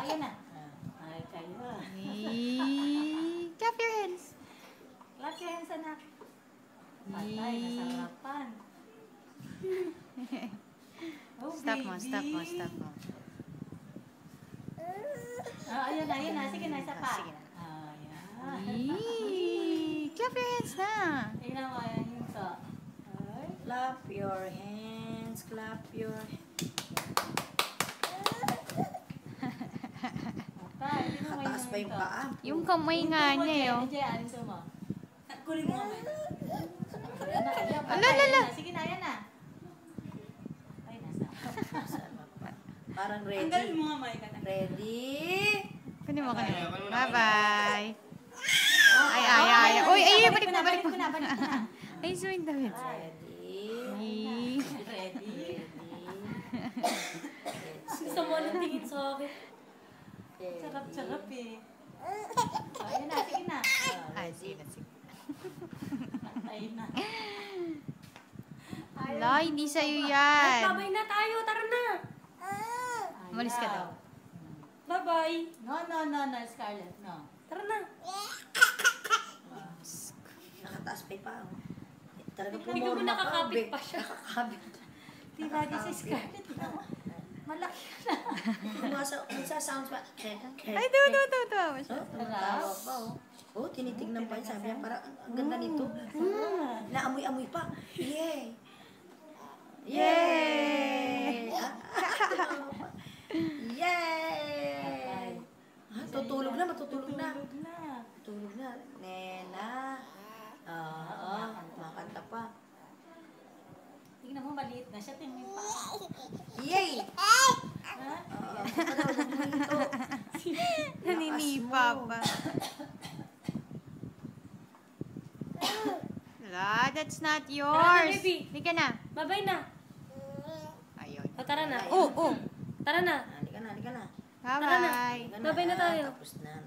ayan na. Ay, kayo. Clap your hands. Clap your hands, anak. Patay, nasarapan. Oh, Stop mo, baby. stop mo, stop mo. Ayun na. Sige na, isa pa. Sige na. Ayan. Clap your hands na. Tingnan mo, ayan yung to. Ay. Clap your hands, clap your hands. Patay, tingnan mo Kataas pa yung paa. Yung kamay nga niya eh. Oh. Ayan to mo. Kunin mo kamay. Ayan na, ayan. Ala, ala, ala. Sige na, ayan na. Ay, nasa. Parang ready. Tanggalin mo nga, Mike. Ready? Kunin mo, kunin mo. Bye-bye. Ay. Uy, balik mo. Ay, so yung damit. Ready? Ready? Gusto mo ulit tingin sa akin. Sarap eh. Ayan na, sige na. Ay, sige na. Patay na. Ala, hindi sa'yo yan. Babay na tayo, tara na. Umalis ka daw. Bye-bye. No, Scarlett, no. Tara na. Nakataas pa yung paa. Talaga po Hindi ko nakakapit pa siya. Nakakapit. Di lagi si Scarlett. Malaki na. Kung sa sounds ba? Ay, tawa siya. Tumatawa pa, oh. Oh, tinitignan pa yun. Sabi niya, parang ang ganda nito. Naamoy-amoy pa. Yay! Yay! Yay! Tutulog na, matutulog na. Tulog na. Nena. Oo, makanta pa. Tingnan mo, maliit na siya. Tingnan mo pa. Yay! Ha? Oo, dito. Naninipa pa. Ala, that's not yours. Tara na, baby. Hindi ka na. Babay na. Ayun. O, tara na. Oh. Tara na. Halika na. Bye-bye. Halika Babay na tayo. Tapos na.